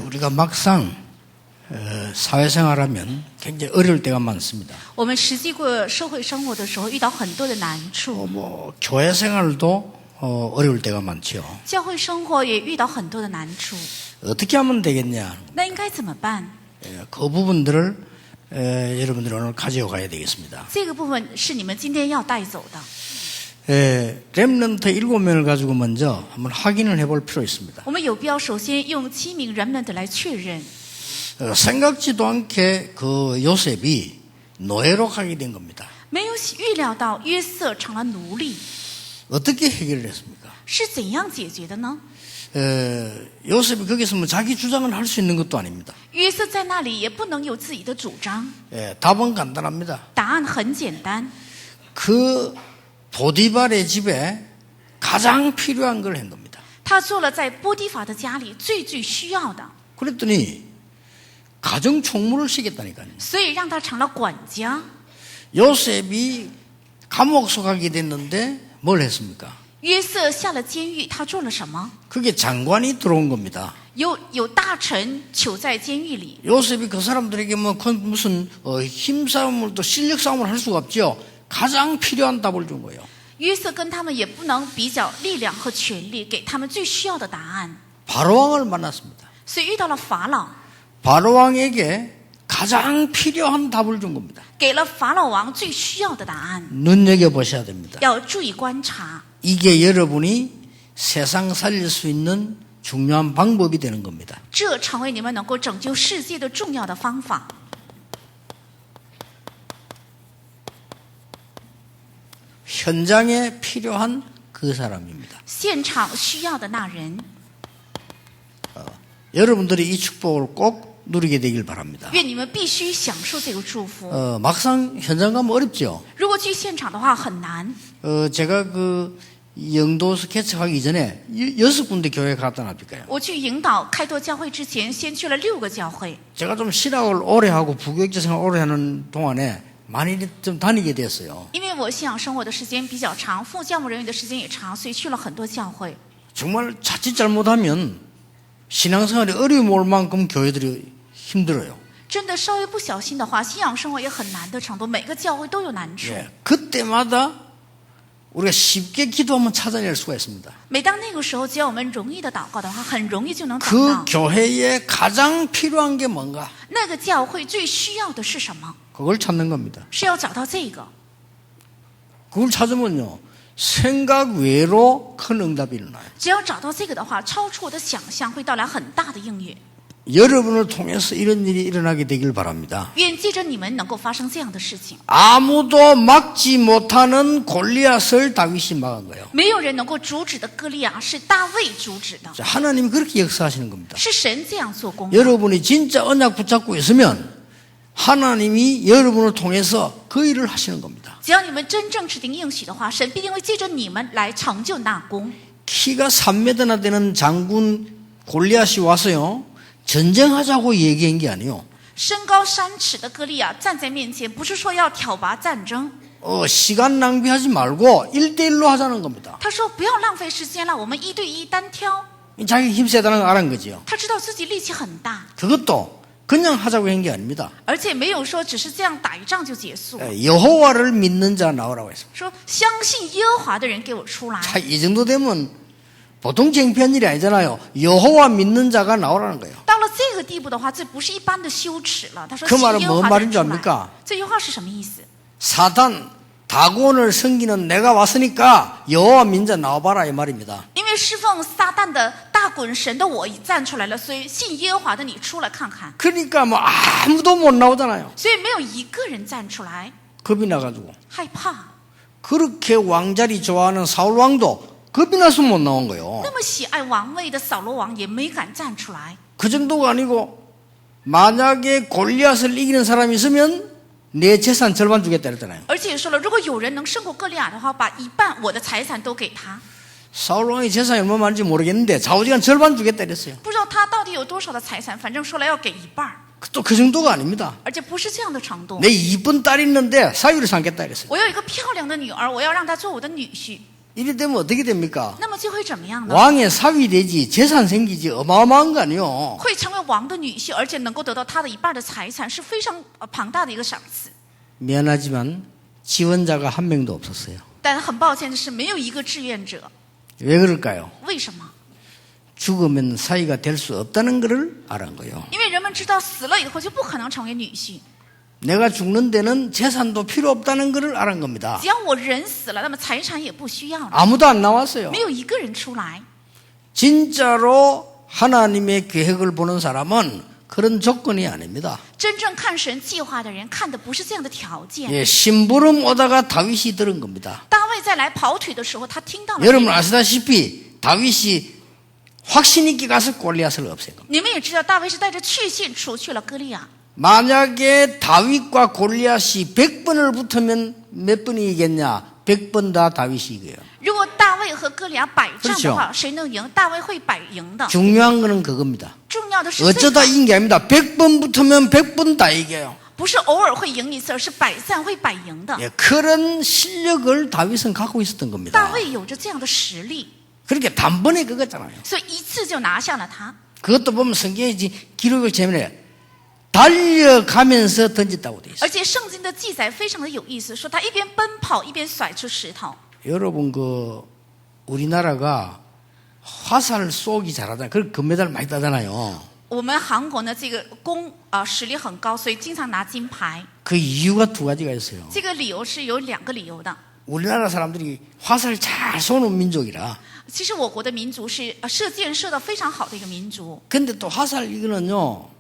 우리가 막상 사회생활하면 굉장히 어려울 때가 많습니다. 我们实际过社会生活的时候，遇到很多的难处。 교회 생활도 어려울 때가 많죠. 教会生活也遇到很多的难处。 어떻게 하면 되겠냐? 那应该怎么办？ 그 부분들을 여러분들이 오늘 가져가야 되겠습니다. 这个部分是你们今天要带走的。 렘넌트 7명을 가지고 먼저 한번 확인을 해볼 필요 있습니다. 我们有必要首先用7名 remnant 来确认。 생각지도 않게 그 요셉이 노예로 가게 된 겁니다. 没有预料到约瑟成了奴隶， 어떻게 해결을 했습니까? 是怎样解决的呢？ 요셉이 거기서 뭐 자기 주장을 할 수 있는 것도 아닙니다. 约瑟在那里也不能有自己的主张。 답은 간단합니다. 答案很简单， 그 보디발의 집에 가장 필요한 걸 한 겁니다. 他做了在波提法的家里最需要的， 그랬더니 가정 총무를 시켰다니까요. 所以让他成了管家。 요셉이 감옥소 가게 됐는데 뭘 했습니까? 约瑟下了监狱，他做了什么？ 그게 장관이 들어온 겁니다. 有大臣囚在监狱里， 요셉이 그 사람들에게 뭐 무슨 힘싸움을 또 실력 싸움을 할 수가 없죠. 가장 필요한 답을 준 거예요. 约瑟跟他们也不能比较力量和权力，给他们最需要的答案。 바로왕을 만났습니다. 所以遇到了法老， 바로왕에게 가장 필요한 답을 준 겁니다. 给了法老王最需要的答案。 눈여겨보셔야 됩니다. 要注意观察， 이게 여러분이 세상 살릴 수 있는 중요한 방법이 되는 겁니다. 这成为你们能够拯救世界的重要的方法。 현장에 필요한 그 사람입니다. 现场需要的那人， 여러분들이 이 축복을 꼭 누리게 되길 바랍니다. 愿你们必须享受这个祝福。 막상 현장 가면 어렵죠. 如果去现场的话很难。 제가 그 영도에서 개척하기 전에 6군데 교회 갔다 놨을까요? 我去引导开拓教会之前，先去了6个教会。 제가 좀 신학을 오래 하고 부교육자 생활 오래 하는 동안에 많이 좀 다니게 됐어요. 因为我信仰生活的时间比较长，副教牧人员的时间也长，所以去了很多教会。 정말 자칫 잘못하면 신앙생활이 어려움 올 만큼 교회들이 힘들어요. 真的稍微不小心的话，信仰生活也很难的程度，每个教会都有难处。 그때마다 우리가 쉽게 기도하면 찾아낼 수가 있습니다. 每当那个时候，只要我们容易的祷告的话，很容易就能找 그 到。 교회에 가장 필요한 게 뭔가? 那个教会最需要的是什么？ 그걸 찾는 겁니다. 是要找到这个。 그걸 찾으면요, 생각 외로 큰 응답이 일어나요. 只要找到这个的话，超出我的想象，会带来很大的应允。 여러분을 통해서 이런 일이 일어나게 되길 바랍니다. 愿借着你们能够发生这样的事情。 아무도 막지 못하는 골리앗을 다윗이 막은 거예요. 没有人能够阻止的歌利亚，是大卫阻止的， 하나님이 그렇게 역사하시는 겁니다. 是神这样做工的。 여러분이 진짜 언약 붙잡고 있으면 하나님이 여러분을 통해서 그 일을 하시는 겁니다. 只要你们真正指定应许的话，神必定会借着你们来成就那功。 키가 3m나 되는 장군 골리앗이 와서요, 전쟁하자고 얘기한 게 아니에요. 身高3尺的歌利亚站在面前，不是说要挑拔战争， 시간 낭비하지 말고 1대1로 하자는 겁니다. 他说不要浪费时间了，我们1对1单挑。 자기 힘 세다는 걸 알은 거지요. 他知道自己力气很大， 그것도 그냥 하자고 한 게 아닙니다. 而且没有说只是这样打一仗就结束， 여호와를 믿는 자 나오라고 했습니다. 说相信耶和华的人给我出来。 자, 이 정도 되면 보통 창피한 일이 아니잖아요. 여호와 믿는 자가 나오라는 거예요. 到了这个地步的话，这不是一般的羞耻了。他说 그 信 말은 耶和 뭔 华的人 말인지 出来 압니까? 这句话是什么意思？ 사단 다곤을 섬기는 내가 왔으니까 여호와 믿는 자 나와봐라 이 말입니다. 因为侍奉撒旦的大滚神的我已站出来了，所以信耶和华的你出来看看。 그러니까 뭐 아무도 못 나오잖아요. 所以没有一个人站出来， 겁이 나가지고. 害怕。 그렇게 왕자리 좋아하는 사울 왕도 겁이 나서 못 나온 거예요. 那么喜爱王位的扫罗王也没敢站出来。 그 정도가 아니고 만약에 골리앗을 이기는 사람이 있으면 내 재산 절반 주겠다 그랬잖아요. 而且说了，如果有人能胜过歌利亚的话，把一半我的财产都给他。 사울 왕의 재산이 얼마 많은지 모르겠는데 좌우지간 절반 주겠다 그랬어요. 不知道他到底有多少的财产，反正说了要给一半， 또 그 정도가 아닙니다. 而且不是这样的程度。 내 이쁜 딸이 있는데 사위를 삼겠다 그랬어요. 我有一个漂亮的女儿，我要让她做我的女婿。 이래 되면 어떻게 됩니까? 那么就会怎么样呢？ 왕의 사위 되지, 재산 생기지, 어마어마한 거 아니요. 会成为王的女婿，而且能够得到他的一半的财产，是非常庞大的一个赏赐。 미안하지만 지원자가 한 명도 없었어요. 但很抱歉的是，没有一个志愿者。 왜 그럴까요? 为什么？ 죽으면 사위가 될 수 없다는 것을 알은 거예요. 因为人们知道死了以后就不可能成为女婿。 내가 죽는 데는 재산도 필요 없다는 것을 알은 겁니다. 只要我人死了，那么财产也不需要了。 아무도 안 나왔어요. 没有一个人出来。 진짜로 하나님의 계획을 보는 사람은 그런 조건이 아닙니다. 真正看神计划的人，看的不是这样的条件。 예, 심부름 오다가 다윗이 들은 겁니다. 大卫在来跑腿的时候，他听到了。 여러분 아시다시피 다윗이 확신 있게 가서 골리앗을 없앤 겁니다. 你们也知道，大卫是带着确信除去了歌利亚。 만약에 다윗과 골리앗이 100번을 붙으면 몇 번이 이겠냐? 100번 다 다윗이 이겨요. 如果大卫和歌利亚百战的话，谁能赢？大卫会百赢的。 중요한 거는 그겁니다. 重要的是， 어쩌다 이긴 게 아닙니다. 100번 붙으면 100번 다 이겨요. 不是偶尔会赢一次，而是百战会百赢的。 예, 그런 실력을 다윗은 갖고 있었던 大 겁니다. 卫有着这样的实力， 그렇게 단번에 그거잖아요. 所以一次就拿下了他。 그것도 보면 성경에 기록을 재면에 달려가면서 던졌다고 돼 있어요. 而且圣经的记载非常的有意思，说他一边奔跑一边甩出石头。 여러분 우리나라가 화살 쏘기 잘하잖아요. 그 금메달 많이 따잖아요. 我们韩国呢，这个实力很高，所以经常拿金牌。 그 이유가 두 가지가 있어요. 这个理由是有两个理由的。 우리나라 사람들이 화살 잘 쏘는 민족이라. 其实我国的民族是射箭射得非常好的一个民族。 근데 또 화살 이거는요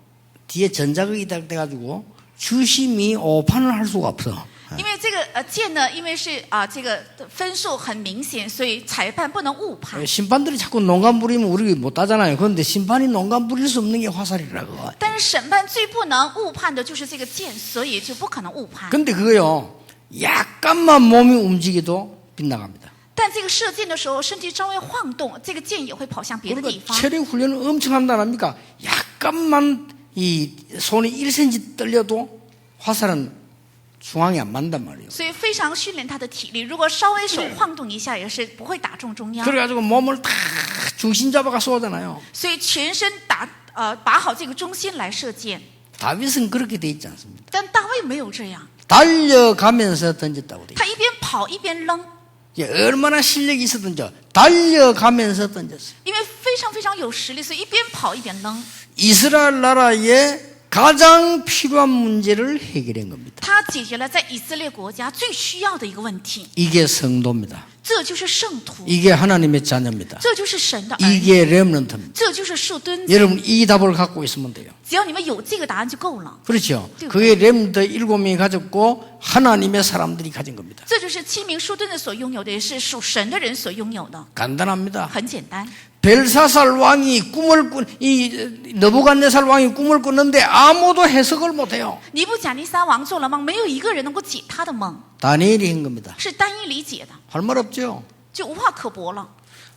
뒤에 전자극이 돼가지고 주심이 오판을 할 수가 없어. 因为这个箭呢，因为是这个分数很明显，所以裁判不能误判。 심판들이 자꾸 농간 부리면 우리 못 따잖아요. 그런데 심판이 농간 부릴 수 없는 게 화살이라고. 但是审判最不能误判的就是这个箭，所以就不可能误判。 근데 그거요 약간만 몸이 움직여도 빗나갑니다. 但这个射箭的时候，身体稍微晃动，这个箭也会跑向别的地 그러니까 方。 체력 훈련을 엄청 한다 합니까? 약간만 이 손이 1cm 떨려도 화살은 중앙에 안 맞단 말이에요. 所以非常训练他的体力，如果稍微手晃动一下，也是不会打中中央。 그래가지고 몸을 다 중심 잡아가 쏘잖아요. 所以全身把好这个中心来射箭。 다윗은 그렇게 돼 있지 않습니다. 但大卫没有这样， 달려가면서 던졌다고 돼 있어요. 他一边跑一边扔， 얼마나 실력이 있었든지 달려가면서 던졌어요. 因为非常非常有实力，所以一边跑一边扔。 이스라엘 나라의 가장 필요한 문제를 해결한 겁니다. 他解决了在以色列国家最需要的一个问题， 이게 성도입니다. 这就是圣徒， 이게 하나님의 자녀입니다. 这就是神的儿女， 이게 렘넌트입니다. 这就是树墩子。 여러분 이 답을 갖고 있으면 돼요. 只要你们有这个答案就够了。 그렇죠. 그게 렘넌트 7명이 가졌고 하나님의 사람들이 가진 겁니다. 这就是7名树墩子所拥有的，也是属神的人所拥有的。 간단합니다. 很简单， 벨사살 왕이 느부갓네살 왕이 꿈을 꿨는데 아무도 해석을 못해요. 尼布甲尼撒王做了梦，没有一个人能够解他的梦， 다니엘이 한 겁니다. 是单一理解的， 할 말 없죠. 就无话可驳了。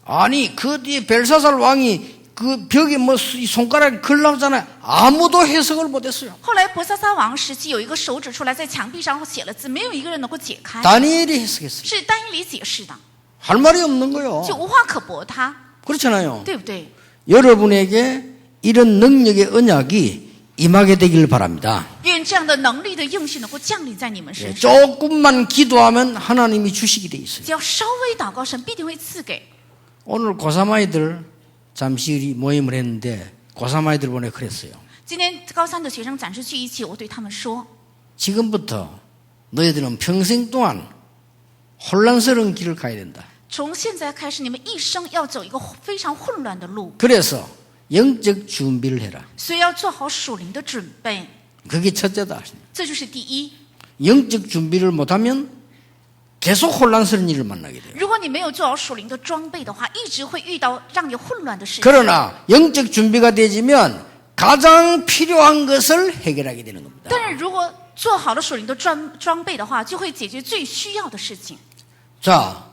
아니 그 뒤에 벨사살 왕이 그 벽에 손가락에 글 나오잖아요. 아무도 해석을 못했어요. 后来伯萨撒王时期有一个手指出来，在墙壁上写了字，没有一个人能够解开， 다니엘이 해석했어요. 是单一理解式的， 할 말이 없는 就 거예요. 无话可驳他， 그렇잖아요. 对不对？ 여러분에게 이런 능력의 언약이 임하게 되길 바랍니다. 愿这样的能力的应许能够降临在你们 예, 身上。 조금만 기도하면 하나님이 주시게 돼 있어요. 只要稍微祷告，神必定会赐给。 오늘 고3 아이들 잠시 우리 모임을 했는데 고3 아이들 보내 그랬어요. 今天高三的学生展示聚一起，我对他们说： 지금부터 너희들은 평생 동안 혼란스러운 길을 가야 된다. 从现在开始，你们一生要走一个非常混乱的路， 그래서 영적 준비를 해라. 所以要做好属灵的准备， 그게 첫째다. 这就是第一。 영적 준비를 못하면 계속 혼란스러운 일을 만나게 돼요. 如果你没有做好属灵的装备的话，一直会遇到让你混乱的事情。 그러나 영적 준비가 되지면 가장 필요한 것을 해결하게 되는 겁니다. 但是如果做好了属灵的装备的话，就会解决最需要的事情。 자,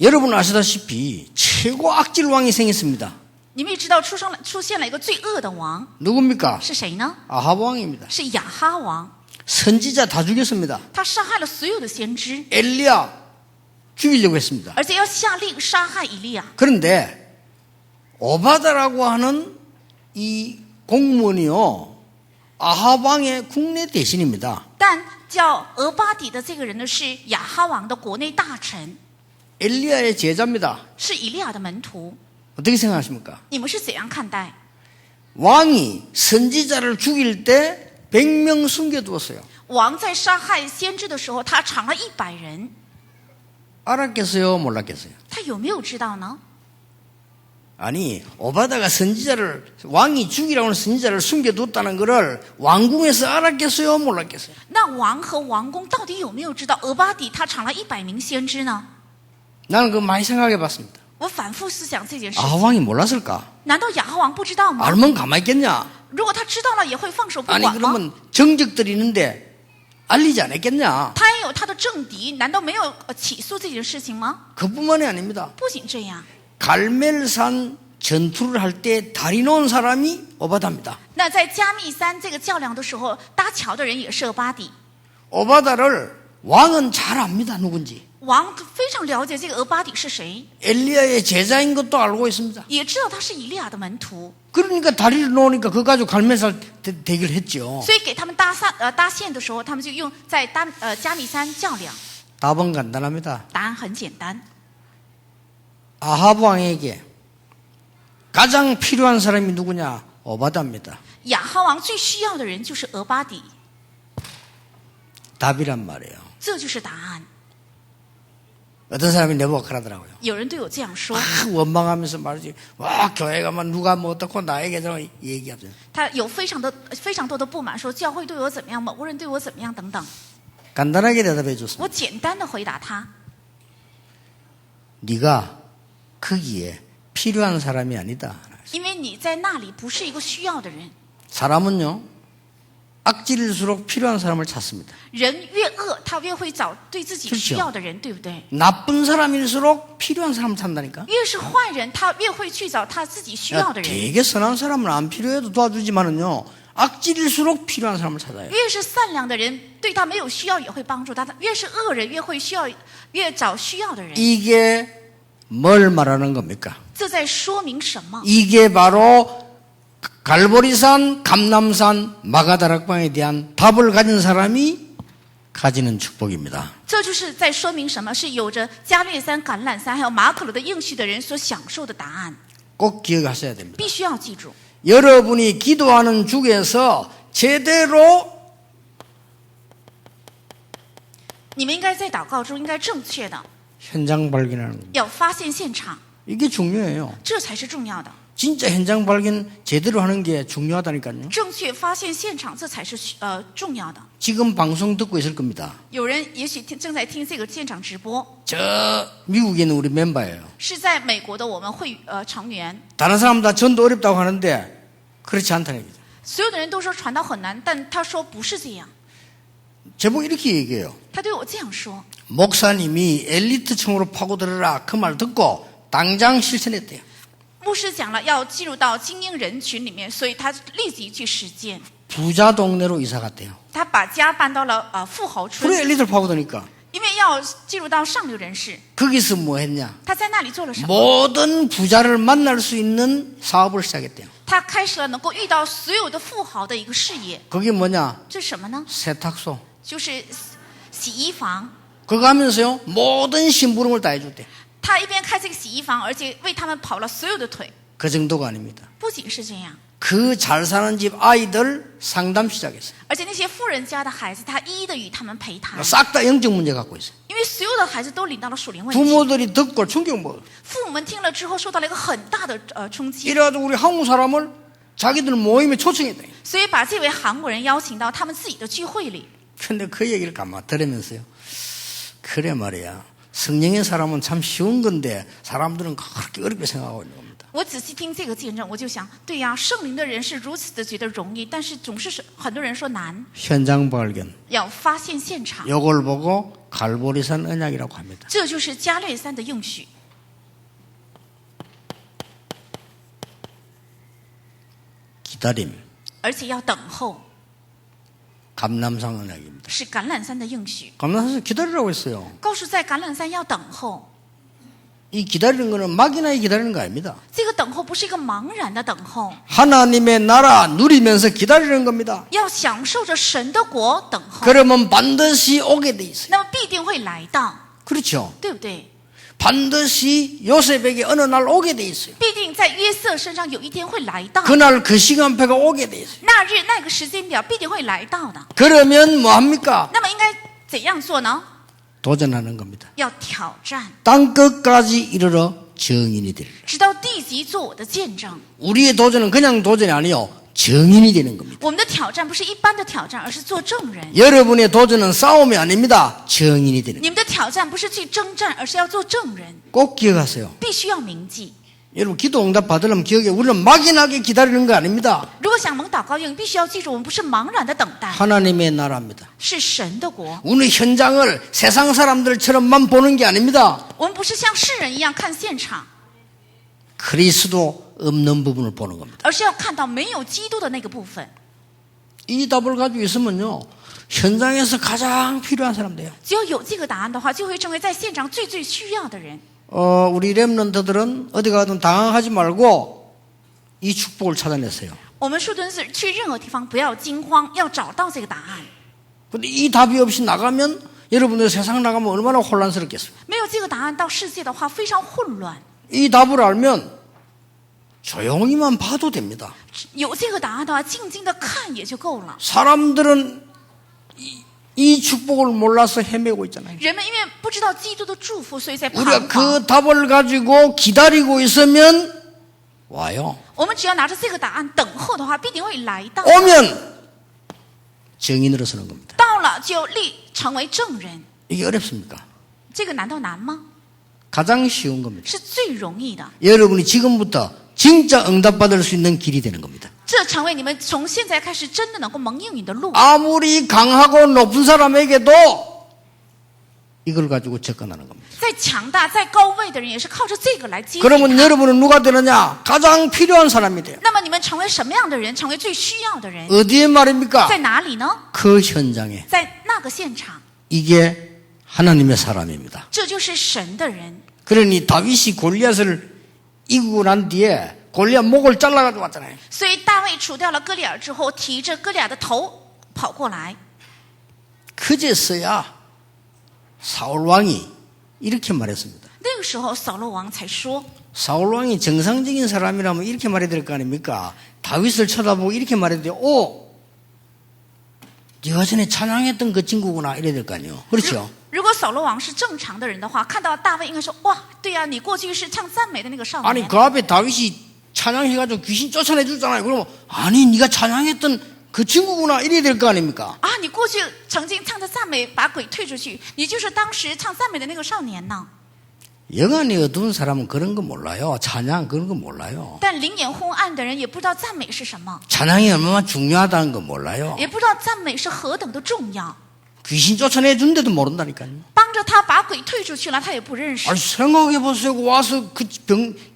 여러분 아시다시피 최고 악질 왕이 생겼습니다. 你们也知道出现了一个最恶的王， 누굽니까? 是谁呢？ 아합 왕입니다. 是亚哈王， 선지자 다 죽였습니다. 他杀害了所有的先知， 엘리야 죽이려고 했습니다. 而且要下令杀害以利亚。 그런데 오바다라고 하는 이 공무원이요, 아합 왕의 국내 대신입니다. 但叫俄巴底的这个人呢，是亚哈王的国内大臣， 엘리야의 제자입니다. 是以利亚的门徒。 어떻게 생각하십니까? 你们是怎样看待？ 왕이 선지자를 죽일 때 100명 숨겨두었어요. 王在杀害先知的时候，他藏了100人， 알았겠어요? 몰랐겠어요? 他有没有知道呢？ 아니, 오바다가 왕이 죽이라고 하는 선지자를 숨겨뒀다는 것을 왕궁에서 알았겠어요? 몰랐겠어요? 那王和王宫到底有没有知道俄巴底他藏了100名先知呢？ 나는 그거 많이 생각해 봤습니다. 我反复思想这件事 아합 情， 왕이 몰랐을까? 难道亚哈王不知道吗？ 알면 가만히 있겠냐? 如果他知道了，也会放手不 아니, 管吗？ 그러면 정적들이 있는데 알리지 않았겠냐? 他也有他的政敌，难道没有起诉这件事情吗？ 그뿐만이 아닙니다. 不仅这样， 갈멜산 전투를 할 때 다리 놓은 사람이 오바다입니다. 那在加密山这个较量的时候，搭桥的人也是俄巴底。 오바다를 왕은 잘 압니다. 누군지. 王非常了解这个俄巴底是谁， 엘리야의 제자인 것도 알고 있습니다. 也知道他是以利亚的门徒， 그러니까 다리를 놓으니까 그거 가지고 갈멜산 대결을 했죠. 所以给他们搭线的时候，他们就用在加密山较量。 답은 간단합니다. 答案很简单， 아합 왕에게 가장 필요한 사람이 누구냐? 오바다입니다. 亚哈王最需要的人就是俄巴底， 답이란 말이에요. 这就是答案。 어떤 사람이 내보고 그러더라고요. 有人对我这样说， 원망하면서 말이지. 와, 교회 가면 누가 뭐 어떻고 나에게 저 얘기하죠. 他有非常多的不满，说教会对我怎么样，某个人对我怎么样等等。 간단하게 대답해 줬습니다. 我简单的回答他， 네가 거기에 필요한 사람이 아니다. 因为你在那里不是一个需要的人。 사람은요, 악질일수록 필요한 사람을 찾습니다. 人越恶，他越会找对自己需要的人，对不对？ 나쁜 사람일수록 필요한 사람을 찾는다니까. 越是坏人，他越会去找他自己需要的人。 되게 선한 사람은 안 필요해도 도와주지만은요, 악질일수록 필요한 사람을 찾아요. 越是善良的人，对他没有需要也会帮助他；越是恶人，越找需要的人。 이게 뭘 말하는 겁니까? 这在说明什么？ 이게 바로 갈보리산, 감남산, 마가다락방에 대한 답을 가진 사람이 가지는 축복입니다. 这就是在说明什么？是有着加略山、橄榄山还有马可罗的应许的人所享受的答案， 꼭 기억하셔야 됩니다. 必须要记住。 여러분이 기도하는 중에서 제대로 你们应该在祷告中应该正确的 현장 발견하는 겁니다. 要发现现场， 이게 중요해요. 这才是重要的。 진짜 현장 발견 제대로 하는 게 중요하다니까요. 正确发现现场，这才是重要的。 지금 방송 듣고 있을 겁니다. 有人也许正在听这个现场直播， 저 미국에 있는 우리 멤버예요. 是在美国的我们成员。 다른 사람 다 전도 어렵다고 하는데 그렇지 않다는 얘기죠. 所有的人都说传道很难，但他说不是这样。 제목 이렇게 얘기해요. 他对我这样说： 목사님이 엘리트층으로 파고들어라 그 말 듣고 당장 실천했대요. 牧师讲了要进入到精英人群里面，所以他立即去实践。 부자 동네로 이사 갔대요. 他把家搬到了富豪 그래 村， 엘리트를 파고드니까 因为要进入到上流人士。 거기서 뭐 했냐? 他在那里做了什么？ 모든 부자를 만날 수 있는 사업을 시작했대요. 他开始了能够遇到所有的富豪的一个事业。 그게 뭐냐? 这是什么呢？ 세탁소. 就是洗衣房。 그거 하면서요 모든 심부름을 다 해줬대. 他一边开这个洗衣房，而且为他们跑了所有的腿。 그 정도가 아닙니다. 不仅是这样， 그 잘 사는 집 아이들 상담 시작했어요. 而且那些富人家的孩子，他一一的与他们陪谈， 싹 다 영적 문제 갖고 있어요. 因为所有的孩子都领到了属灵问题。 부모들이 듣고 충격 먹어요. 父母们听了之后，受到了一个很大的冲击， 이래가지고 우리 한국 사람을 자기들 모임에 초청했다. 所以把这位韩国人邀请到他们自己的聚会里。 근데 그 얘기를 가만 들으면서요. 그래 말이야. 성령의 사람은 참 쉬운 건데 사람들은 그렇게 어렵게 생각하고 있는 겁니다. 我仔细听这个见证，我就想，对呀，圣灵的人是如此的觉得容易，但是总是很多人说难。 현장 발견. 要发现现场， 이걸 보고 갈보리산 언약이라고 합니다. 这就是加略山的应许。 기다림. 而且要等候， 감람산 언약입니다. 是橄榄山的应许， 감람산에서 기다리라고 했어요. 告诉在橄榄山要等候。 이 기다리는 거는 막연하게 기다리는 거 아닙니다. 这个等候不是一个茫然的等候， 하나님의 나라 누리면서 기다리는 겁니다. 要享受着神的国等候， 그러면 반드시 오게 돼 있어요. 那么必定会来到， 그렇죠. 对不对？ 반드시 요셉에게 어느 날 오게 돼 있어요. 必定在约瑟身上有一天会来到， 그날 그 시간표가 오게 돼 있어요. 那日那个时间表必定会来到的。 그러면 뭐 합니까? 那么应该怎样做呢？ 도전하는 겁니다. 要挑战， 땅 끝까지 이르러 정인이 되리라. 直到地极做我的见证。 우리의 도전은 그냥 도전이 아니요. 정인이 되는 겁니다. 我们的挑战不是一般的挑战，而是做证人。 여러분의 도전은 싸움이 아닙니다. 정인이 되는 겁니다. 你们的挑战不是去征战，而是要做证人， 꼭 기억하세요. 必须要铭记。 여러분 기도 응답 받으려면 기억해. 우리는 막연하게 기다리는 거 아닙니다. 如果想蒙祷告应，必须要记住，我们不是茫然的等待， 하나님의 나라입니다. 是神的国。 우리 현장을 세상 사람들처럼만 보는 게 아닙니다. 我们不是像世人一样看现场， 그리스도 없는 부분을 보는 겁니다. 而是要看到没有基督的那个部分。 이 답을 가지고 있으면요. 현장에서 가장 필요한 사람 돼요. 只有有这个答案的话，就会成为在现场最需要的人。 우리 렘넌트들은 어디 가든 당황하지 말고 이 축복을 찾아냈어요. 我们树墩子去任何地方不要惊慌，要找到这个答案。 근데 이 답이 없이 나가면 여러분들 세상 나가면 얼마나 혼란스럽겠어요. 没有这个答案到世界的话，非常混乱。 이 답을 알면 조용히만 봐도 됩니다. 有这个答案的话，静静的看也就够了。 사람들은 이 축복을 몰라서 헤매고 있잖아요. 人们因为不知道基督的祝福，所以在彷 우리가 徨。 그 답을 가지고 기다리고 있으면 와요. 我们只要拿着这个答案等候的话，必定会来到。 오면 정인으로 서는 겁니다. 到了就立成为证人， 이게 어렵습니까? 这个难道难吗？ 가장 쉬운 겁니다. 是最容易的。 여러분이 지금부터 진짜 응답받을 수 있는 길이 되는 겁니다. 这成为你们从现在开始真的能够蒙应允的路。 아무리 강하고 높은 사람에게도 이걸 가지고 접근하는 겁니다. 再强大、再高位的人，也是靠着这个来接近 그러면 他。 여러분은 누가 되느냐? 가장 필요한 사람이 돼요. 那么你们成为什么样的人？成为最需要的人， 어디에 말입니까? 在哪里呢？ 그 현장에. 在那个现场， 이게 하나님의 사람입니다. 这就是神的人。 그러니 다윗이 골리앗을 이기고 난 뒤에 골리앗 목을 잘라가지고 왔잖아요. 所以大卫除掉了歌利亚之后，提着歌利亚的头跑过来。 그제서야 사울 왕이 이렇게 말했습니다. 那个时候，扫罗王才说， 사울 왕이 정상적인 사람이라면 이렇게 말해야 될 거 아닙니까? 다윗을 쳐다보고 이렇게 말해야 돼요. 오, 네가 전에 찬양했던 그 친구구나 이래야 될 거 아니에요. 그렇죠? 如果扫罗王是正常的人的话，看到大卫应该说：“哇，对呀、你过去是唱赞美的那个少 아니 年。 그 앞에 다윗이 찬양해가지고 귀신 쫓아내주잖아요. 그러면 아니 네가 찬양했던 그 친구구나 이래야 될 거 아닙니까? 啊，你过去曾经唱着赞美，把鬼退出去，你就是当时唱赞美的那个少年呢。 영안이 어두운 사람은 그런 거 몰라요. 찬양 그런 거 몰라요. 但灵眼昏暗的人也不知道赞美是什么， 찬양이 얼마나 중요하다는 거 몰라요. 也不知道赞美是何等的重要。 귀신 쫓아내준데도 모른다니까요. 帮着他把鬼退出去了，他也不认识。 아니 생각해 보세요. 와서 그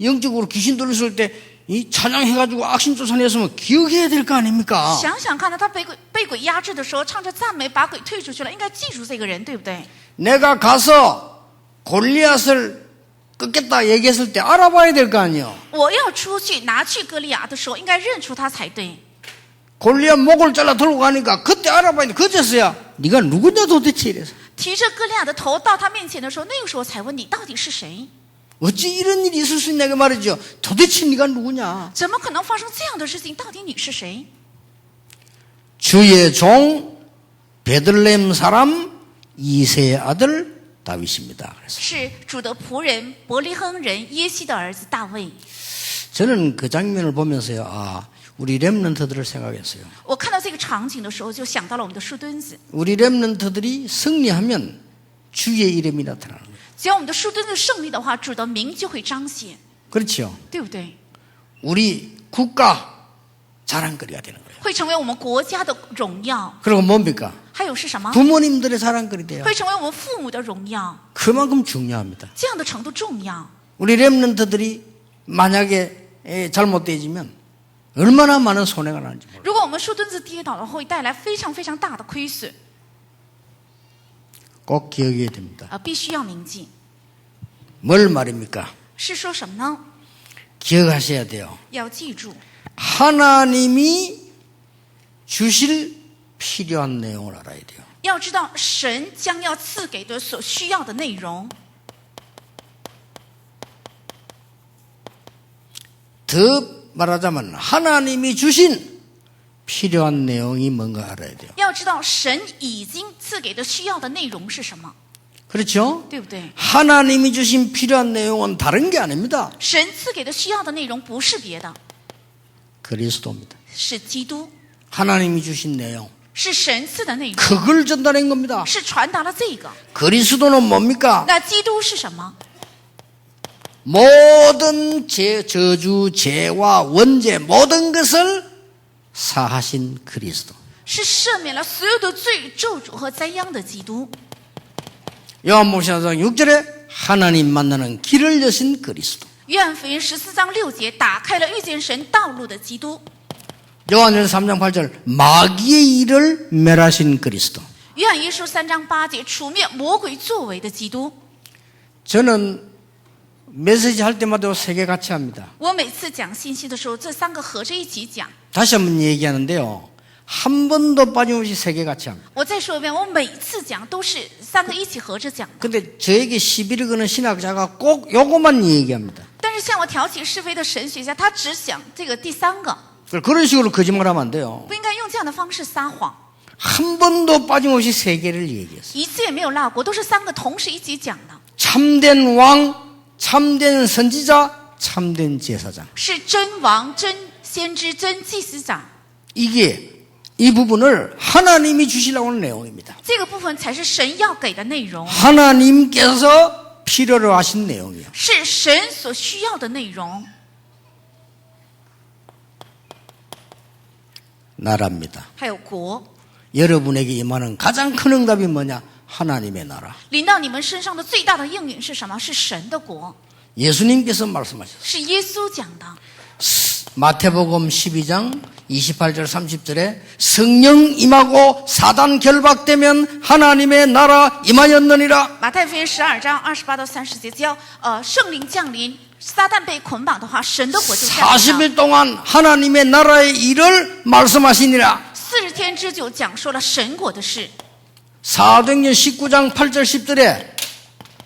영적으로 귀신 들렸을 때 이 찬양해가지고 악신 쫓아냈으면 기억해야 될 거 아닙니까? 想想看呢，他被鬼压制的时候，唱着赞美把鬼退出去了，应该记住这个人，对不对？ 내가 가서 골리앗을 꺾겠다 얘기했을 때 알아봐야 될 거 아니에요. 我要出去拿去歌利亚的时候，应该认出他才对。 골리앗 목을 잘라 들고 가니까 그때 알아봐야 돼. 그제서야 네가 누구냐 도대체 이래서. 提着歌利亚的头到他面前的时候，那个时候才问你到底是谁？ 어찌 이런 일이 있을 수 있냐고 말이죠. 도대체 네가 누구냐. 怎么可能发生这样的事情？到底你是谁？ 주의 종 베들레헴 사람 이세의 아들 다윗입니다. 그래서 是主的仆人伯利恒人耶西的儿子大卫。 저는 그 장면을 보면서요. 아, 우리 렘넌트들을 생각했어요. 我看到这个场景的时候，就想到了我们的树墩子。 우리 렘넌트들이 승리하면 주의 이름이 나타나는 거예요. 只要我们的树墩子胜利的话，主的名就会彰显， 그렇죠. 对不对？ 우리 국가 자랑거리가 되는 거예요. 会成为我们国家的荣耀。 그리고 뭡니까? 还有是什么？ 부모님들의 자랑거리 돼요. 会成为我们父母的荣耀。 그만큼 중요합니다. 这样的程度重要。 우리 렘넌트들이 만약에 잘못되어지면 얼마나 많은 손해가 나는지 몰라요. 如果我们树墩子跌倒了，会带来非常非常大的亏损， 꼭 기억해야 됩니다. 必须要铭记。 뭘 말입니까? 是说什么呢？ 기억하셔야 돼요. 要记住， 하나님이 주실 필요한 내용을 알아야 돼요. 要知道神将要赐给的所需要的内容。 더 말하자면 하나님이 주신 필요한 내용이 뭔가 알아야 돼요. 要知道神已经赐给的需要的内容是什么， 그렇죠? 对不对？ 하나님이 주신 필요한 내용은 다른 게 아닙니다. 神赐给的需要的内容不是别的， 그리스도입니다. 是基督， 하나님이 주신 내용 是神赐的内容， 그걸 전달한 겁니다. 是传达了这个。 그리스도는 뭡니까? 那基督是什么？ 모든 저주, 죄와 원죄 모든 것을 사하신 그리스도. 是赦免了所有的罪、咒诅和灾殃的基督。 요한복음 6절에 하나님 만나는 길을 여신 그리스도. 约翰福音14章6节打开了遇见神道路的基督。 요한일서 3장 8절 마귀의 일을 멸하신 그리스도. 约翰一书3章8节除灭魔鬼作为的基督。 저는 메시지 할 때마다 세 개 같이 합니다. 我每次讲信息的时候，这三个合着一起讲。 다시 한번 얘기하는데요. 한 번도 빠짐없이 세 개 같이 합니다. 我再说一遍，我每次讲都是三个一起合着讲的。 근데 저에게 시비를 거는 신학자가 꼭 요것만 얘기합니다. 但是向我挑起是非的神学家，他只想这个第三个， 그런 식으로 거짓말하면 안 돼요. 不应该用这样的方式撒谎。 한 번도 빠짐없이 세 개를 얘기했어요. 一次也没有落过，都是三个同时一起讲的。 참된 왕, 참된 선지자, 참된 제사장. 是真王、真先知、真祭司长， 이게 이 부분을 하나님이 주시려고 하는 내용입니다. 这个部分才是神要给的内容， 하나님께서 필요로 하신 내용이에요. 是神所需要的内容。 나라입니다. 还有国， 여러분에게 임하는 가장 큰 응답이 뭐냐? 하나님의 나라. 临到你们身上的最大的应允是什么？是神的国， 예수님께서 말씀하셨어요. 是耶稣讲的。 마태복음 12장 28절 30절에 성령 임하고 사단 결박되면 하나님의 나라 임하였느니라. 马太福音12章28到30节，只要圣灵降临，撒旦被捆绑的话，神的国就降临了。 40일 동안 하나님의 나라의 일을 말씀하시니라. 40天之久讲说了神国的事。 사도행전 19장 8절 10절에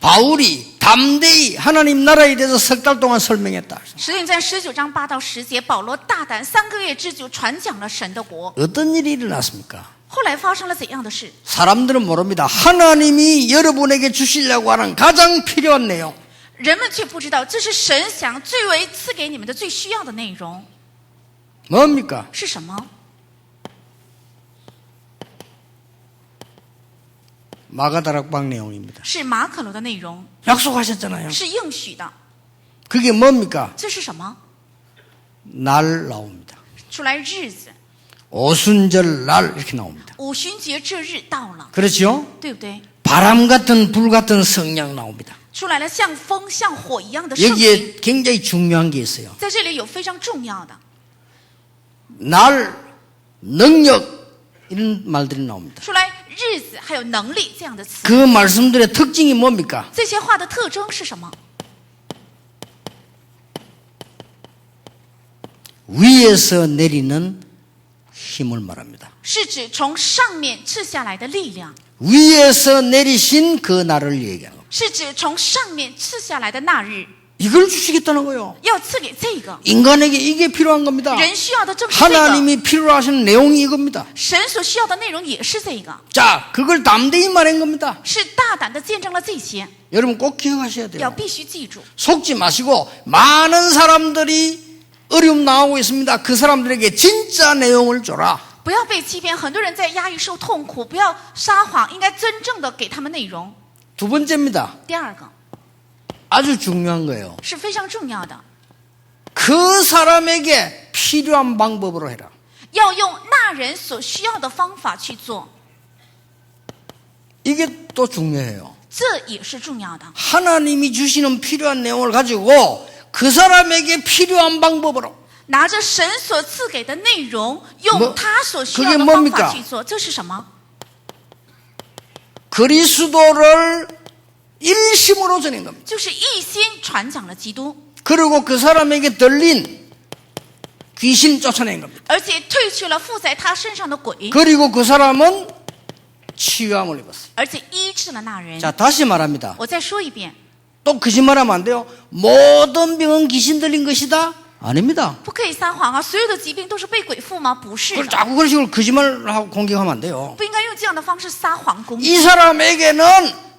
바울이 담대히 하나님 나라에 대해서 석 달 동안 설명했다. 使徒行传19章8到10节，保罗大胆3个月之久传讲了神的国。 어떤 일이 일어났습니까? 后来发生了怎样的事？ 사람들은 모릅니다. 하나님이 여러분에게 주시려고 하는 가장 필요한 내용. 人们却不知道，这是神想最为赐给你们的最需要的内容 뭡니까? 是什么？ 마가다락방 내용입니다. 是马可楼的内容， 약속하셨잖아요. 是应许的。 그게 뭡니까? 这是什么？ 날 나옵니다. 出来日子， 오순절 날 이렇게 나옵니다. 五旬节这日到了， 그렇죠? 对不对？ 바람 같은 불 같은 성령 나옵니다. 出来了像风像火一样的圣灵， 여기에 굉장히 중요한 게 있어요. 在这里有非常重要的 날, 능력 이런 말들이 나옵니다. 出来日子还有能力这样的词。 그 말씀들의 특징이 뭡니까? 这些话的特征是什么？ 위에서 내리는 힘을 말합니다. 是指从上面赐下来的力量， 위에서 내리신 그 날을 얘기하는 겁니다. 是指从上面赐下来的那日， 이걸 주시겠다는 거예요. 要赐给这个 인간에게 이게 필요한 겁니다. 人需要的正是这个， 하나님이 필요로 하시는 내용이 이겁니다. 神所需要的内容也是这个， 자, 그걸 담대히 말한 겁니다. 是大胆的见证了这些， 여러분 꼭 기억하셔야 要 돼요. 必须记住。 속지 마시고 많은 사람들이 어려움 나오고 있습니다. 그 사람들에게 진짜 내용을 줘라. 不要被欺骗，很多人在压抑受痛苦，不要撒谎，应该真正的给他们内容。 두 번째입니다. 第二个 아주 중요한 거예요. 是非常重要的， 그 사람에게 필요한 방법으로 해라. 要用那人所需要的方法去做， 이게 또 중요해요. 这也是重要的。 하나님이 주시는 필요한 내용을 가지고 그 사람에게 필요한 방법으로 拿着神所赐给的内容，用 뭐 他所需要 그게 的方法 뭡니까? 去做，这是什么？ 그리스도를 일심으로 전한 겁니다. 就是一心传讲了基督， 그리고 그 사람에게 들린 귀신 쫓아낸 겁니다. 而且退去了附在他身上的鬼， 그리고 그 사람은 치유함을 입었어요. 而且医治了那人。 자, 다시 말합니다. 我再说一遍， 또 거짓말하면 안 돼요. 모든 병은 귀신 들린 것이다? 아닙니다. 不可以撒谎啊！所有的疾病都是被鬼附吗？不是 그걸 的， 자꾸 그런 식으로 거짓말하고 공격하면 안 돼요. 不应该用这样的方式撒谎攻 이 击。 사람에게는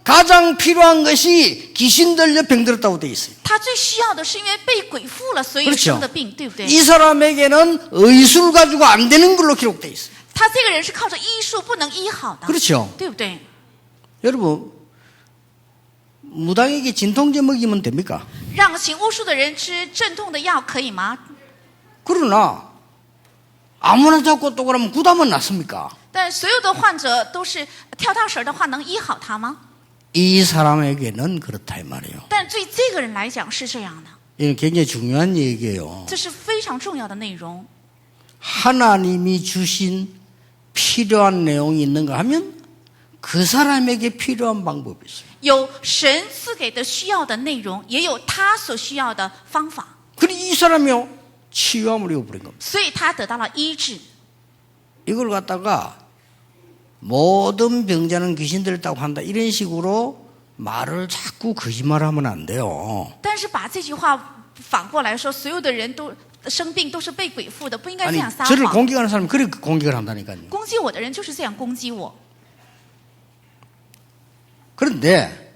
가장 필요한 것이 귀신 들려 병들었다고 돼 있어요. 他最需要的是因为被鬼附了，所以 그렇죠 生的病，对不对？ 이 사람에게는 의술 가지고 안 되는 걸로 기록돼 있어요. 他这个人是靠着医术不能医好的， 그렇죠. 对不对？ 여러분, 무당에게 진통제 먹이면 됩니까? 让行巫术的人吃镇痛的药可以吗？ 그러나 아무나 잡고 또 그러면 구다면 낫습니까? 但所有的患者都是跳大神的话，能医好他吗？ 이 사람에게는 그렇다 이 말이에요. 但对这个人来讲是这样的， 이건 굉장히 중요한 얘기예요. 这是非常重要的内容。 하나님이 주신 필요한 내용이 있는가 하면 그 사람에게 필요한 방법이 있어요. 有神赐给的需要的内容，也有他所需要的方法， 그래 이 사람이요 치유함을 입어버린 겁니다. 所以他得到了医治。 이걸 갖다가 모든 병자는 귀신 들었다고 한다 이런 식으로 말을 자꾸 거짓말하면 안 돼요. 但是把这句话反过来说，所有的人都生病都是被鬼附的，不应该这 아니 样撒 저를 谎。 공격하는 사람이 그렇게 공격을 한다니까요. 攻击我的人就是这样攻击我。 그런데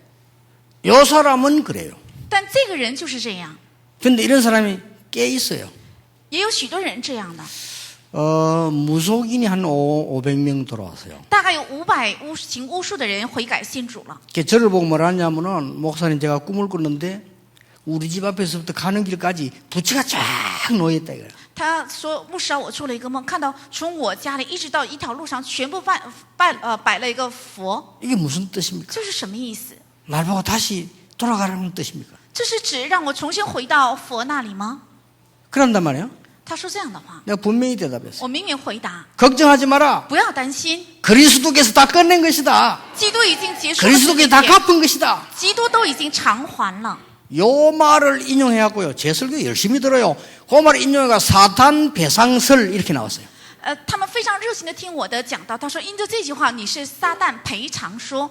이 사람은 그래요. 但这个人就是这样， 그런데 이런 사람이 꽤 있어요. 也有许多人这样的， 무속인이 한 500명 돌아왔어요. 大概有500行巫术的人悔改信主了。 저를 보고 뭐라 하냐면은 목사님 제가 꿈을 꿨는데 우리 집 앞에서부터 가는 길까지 부채가 쫙 놓여있다 이거예요. 他说：“牧师啊，我做了一个梦，看到从我家里一直到一条路上，全部摆了一个佛， 이게 무슨 뜻입니까? 这是什么意思？ 날 보고 다시 돌아가라는 뜻입니까? 这是指让我重新回到佛那里吗？” 그런단 말이에요. 他说这样的话， 내가 분명히 대답했어요. 我明明回答： 걱정하지 마라. 不要担心， 그리스도께서 다 끝낸 것이다. 基督已经结束了这 그리스도께서 一 다 切， 갚은 것이다. 基督都已经偿还了。 요 말을 인용해갖고요. 제 설교 열심히 들어요. 그 말을 인용해가 사탄 배상설 이렇게 나왔어요. 他们非常热心的听我的讲道。他说：“因着这句话，你是撒旦赔偿说，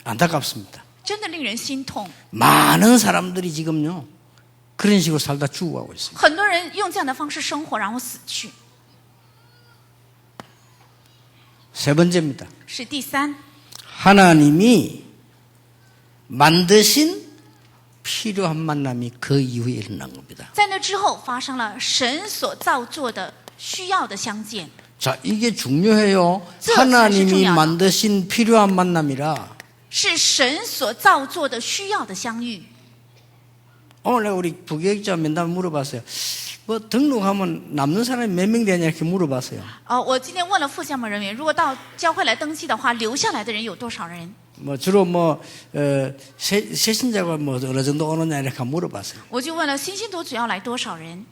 안타깝습니다. 真的令人心痛。 많은 사람들이 지금요. 그런 식으로 살다 죽어가고 있어요. 很多人用这样的方式生活，然后死去。 세 번째입니다. 是第三， 하나님이 만드신 필요한 만남이 그 이후에 일어난 겁니다. 在那之后发生了神所造作的需要的相见。 자, 이게 중요해요. 这才是重要的。 하나님이 만드신 필요한 만남이라 是神所造作的需要的相遇。 오늘 내가 우리 부교육자 면담 물어봤어요. 뭐 등록하면 남는 사람이 몇 명 되냐 이렇게 물어봤어요. 我今天问了副教牧人员，如果到教会来登记的话，留下来的人有多少人？ 뭐 주로 새신자가 뭐 어느 정도 오느냐 이렇게 물어봤어요. 我就问了新信徒主要来多少人，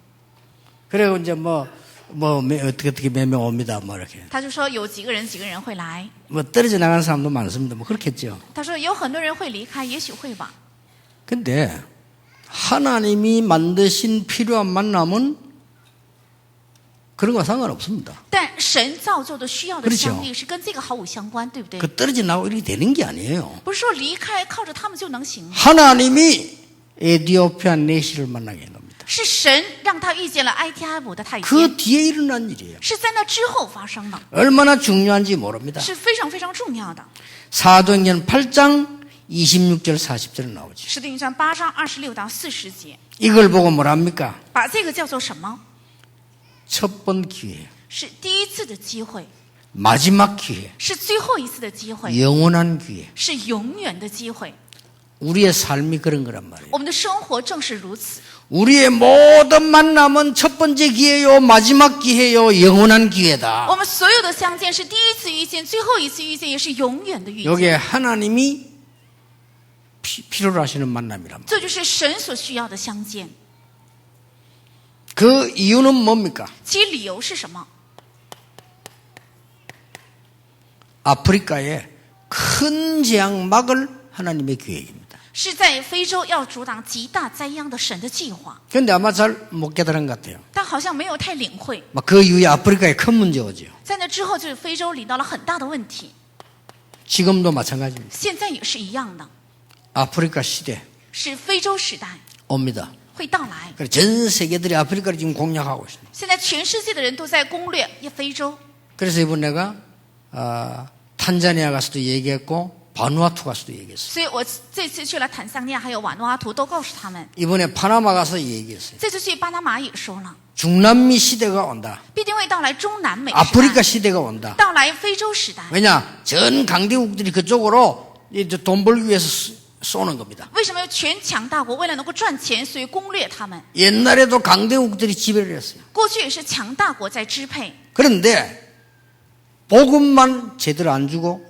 그리고 이제 어떻게 몇 명 옵니다. 뭐 이렇게. 他就说有几个人会来。 뭐 떨어져 나가는 사람도 많습니다. 뭐 그렇겠죠. 他说有很多人会离开，也许会吧。 근데 하나님이 만드신 필요한 만남은 그런 거 상관없습니다. 但神造就的需要的 그렇죠 相遇是跟这个毫无相关，对不对？ 그 떨어져 나오고 이렇게 되는 게 아니에요. 不是说离开靠着他们就能行， 하나님이 에디오피아 내시를 만나게 한 겁니다. 是神让他遇见了埃提阿卜的太监， 그 뒤에 일어난 일이에요. 是在那之后发生的， 얼마나 중요한지 모릅니다. 是非常非常重要的。 사도행전 8장 26절 40절에 나오죠. 使徒行传8章26到40节， 이걸 보고 뭐랍니까? 把这个叫做什么？ 첫 번 기회, 是第一次的机会， 마지막 기회, 是最后一次的机会， 영원한 기회. 是永远的机会。 우리의 삶이 그런 거란 말이에요. 我们的生活正是如此， 우리의 모든 만남은 첫 번째 기회요, 마지막 기회요, 영원한 기회다. 我们所有的相见是第一次遇见，最后一次遇见，也是永远的遇见。 여기에 하나님이 필요로 하시는 만남이란 말이에요. 这就是神所需要的相见。그 이유는 뭡니까? 其理由是什么？ 아프리카에 큰 재앙 막을 하나님의 계획입니다. 是在非洲要阻挡极大灾殃的神的计划， 그런데 아마 잘 못 깨달은 것 같아요. 但好像没有太领会。 그 이후에 아프리카에 큰 문제 오죠. 在那之后，就是非洲领到了很大的问题， 지금도 마찬가지입니다. 现在也是一样的， 아프리카 시대 是非洲时代 옵니다. 会到来。 그래서 전 세계들이 아프리카를 지금 공략하고 있습니다. 现在全世界的人都在攻略非洲， 그래서 이번 내가 탄자니아 가서도 얘기했고 바누아투 가서도 얘기했어요. 所以我这次去了坦桑尼亚还有瓦努阿图，都告诉他们。 이번에 파나마 가서 얘기했어요. 这次去巴拿马也说了， 중남미 시대가 온다. 必定会到来中南美时 아프리카 代， 시대가 온다. 到来非洲时代。 왜냐? 전 강대국들이 그쪽으로 이제 돈 벌기 위해서 쏘는 겁니다. 为什么全强大国为了能够赚钱，所以攻略他们？ 옛날에도 강대국들이 지배를 했어요. 过去也是强大国在支配， 그런데 복음만 제대로 안 주고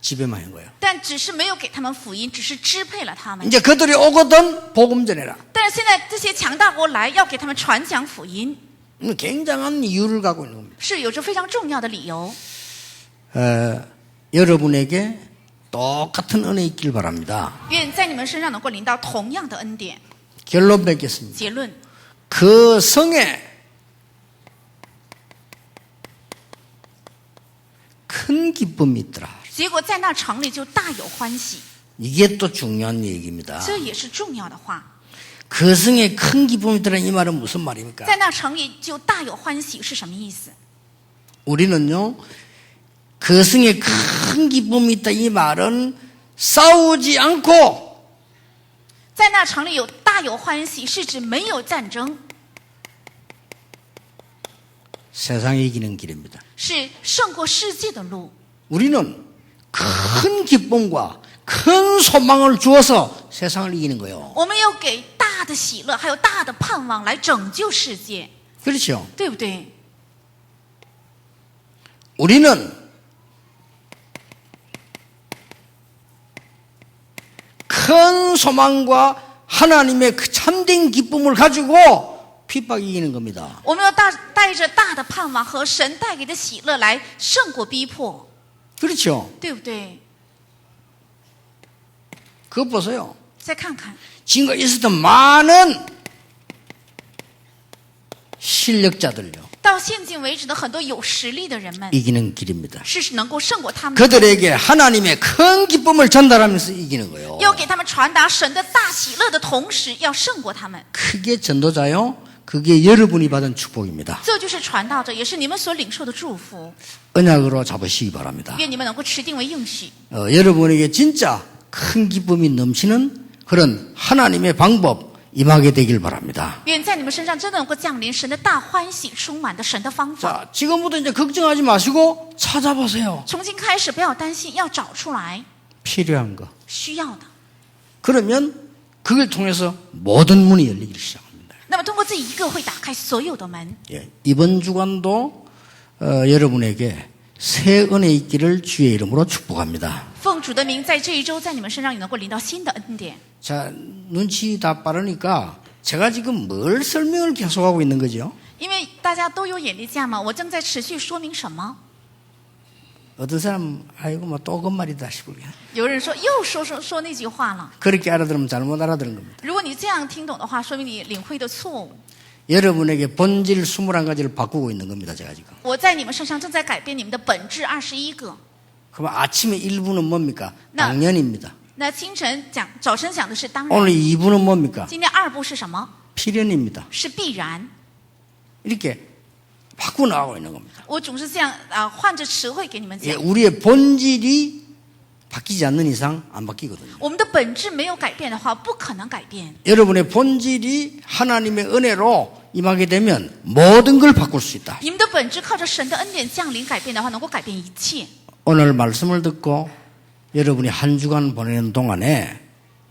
지배만 한 거예요. 但只是没有给他们福音，只是支配了他们。 이제 그들이 오거든 복음 전해라. 但是现在这些强大国来，要给他们传讲福音， 굉장한 이유를 갖고 있는 겁니다. 是有着非常重要的理由。 여러분에게 똑같은 은혜 있길 바랍니다. 愿在你们身上能够领到同样的恩典。 결론 맺겠습니다. 结论， 그 성에 큰 기쁨이 있더라. 结果在那城里就大有欢喜， 이게 또 중요한 얘기입니다. 这也是重要的话。 그 성에 큰 기쁨이 있더라 이 말은 무슨 말입니까? 在那城里就大有欢喜是什么意思？ 우리는요 그 성에 큰 기쁨이 있다 이 말은 싸우지 않고 在那城里有大有欢喜，是指没有战争， 세상에 이기는 길입니다. 是胜过世界的路。 우리는 큰 기쁨과 큰 소망을 주어서 세상을 이기는 거예요. 我们要给大的喜乐，还有大的盼望来拯救世界， 그렇죠? 对不对？ 우리는 큰 소망과 하나님의 그 참된 기쁨을 가지고 핍박 이기는 겁니다. 我们要带着大的盼望和神带给的喜乐来胜过逼迫， 그렇죠? 对不对？ 그것 보세요. 再看看， 지금까지 있었던 많은 실력자들요. 到现今为止的很多有实力的人们， 이기는 길입니다. 是能够胜过他们， 그들에게 하나님의 큰 기쁨을 전달하면서 이기는 거예요. 要给他们传达神的大喜乐的同时，要胜过他们。 크게 전도자요. 그게 여러분이 받은 축복입니다. 这就是传道者，也是你们所领受的祝福。 언약으로 잡으시기 바랍니다. 愿你们能够持定为应许。 여러분에게 진짜 큰 기쁨이 넘치는 그런 하나님의 방법 임하게 되길 바랍니다. 愿在你们身上真的能够降临神的大欢喜，充满的神的方法。 자, 지금부터 이제 걱정하지 마시고 찾아보세요. 从今开始，不要担心，要找出来 필요한 거. 需要的。 그러면 그걸 통해서 모든 문이 열리기 시작합니다. 那么通过这一个，会打开所有的门。 예, 이번 주간도 여러분에게 새 은혜 있기를 주의 이름으로 축복합니다. 奉主的名，在这一周，在你们身上也能够领到新的恩典。 자, 눈치 다 빠르니까 제가 지금 뭘 설명을 계속하고 있는 거죠? 因为大家都有眼力价嘛，我正在持续说明什么。 어떤 사람 아이고 뭐 또 그 말이다 싶을게. 有人说又说那句话了。 그렇게 알아들으면 잘못 알아들은 겁니다. 如果你这样听懂的话，说明你领会的错误。 여러분에게 본질 21가지를 바꾸고 있는 겁니다. 제가 지금. 我在你们身上正在改变你们的本质21个。 그럼 아침에 1부는 뭡니까? 나- 당연입니다. 那早晨讲的是当然， 오늘 2부는 뭡니까? 今天2部是什么？ 필연입니다. 是必然。 이렇게 바꾸어 나가고 있는 겁니다. 我总是这样换着词汇给你们 예, 讲。 우리의 본질이 바뀌지 않는 이상 안 바뀌거든요. 我们的本质没有改变的话，不可能改变。 여러분의 본질이 하나님의 은혜로 임하게 되면 모든 걸 바꿀 수 있다. 你们的本质靠着神的恩典降临改变的话，能够改变一切。 오늘 말씀을 듣고 여러분이 한 주간 보내는 동안에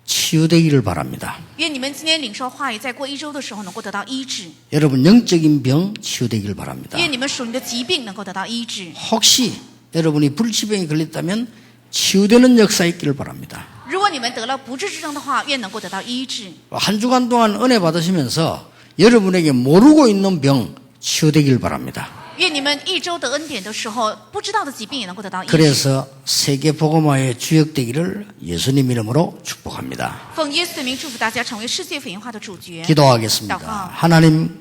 치유되기를 바랍니다. 愿你们今天领受话语，在过一周的时候能够得到医治。 여러분 영적인 병 치유되기를 바랍니다. 愿你们属灵的疾病能够得到医治。 혹시 여러분이 불치병에 걸렸다면 치유되는 역사 있기를 바랍니다. 如果你们得了不治之症的话，愿能够得到医治。 한 주간 동안 은혜 받으시면서 여러분에게 모르고 있는 병 치유되길 바랍니다. 愿你们一周得恩典的时候，不知道的疾病也能够得到医治。 그래서 세계 복음화의 주역되기를 예수님 이름으로 축복합니다. 奉耶稣的名祝福大家成为世界福音化的主角。 기도하겠습니다. 하나님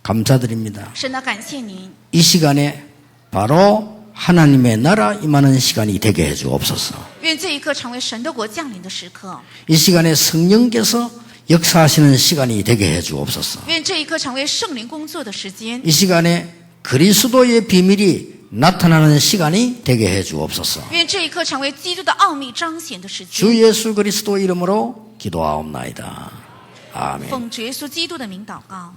감사드립니다. 神啊，感谢您， 이 시간에 바로 하나님의 나라 임하는 시간이 되게 해주옵소서. 愿这一刻成为神的国降临的时刻， 이 시간에 성령께서 역사하시는 시간이 되게 해주옵소서. 愿这一刻成为圣灵工作的时间， 이 시간에 그리스도의 비밀이 나타나는 시간이 되게 해주옵소서. 愿这一刻成为基督的奥秘彰显的时间。 주 예수 그리스도 이름으로 기도하옵나이다. 아멘. 奉主耶稣基督的名祷告。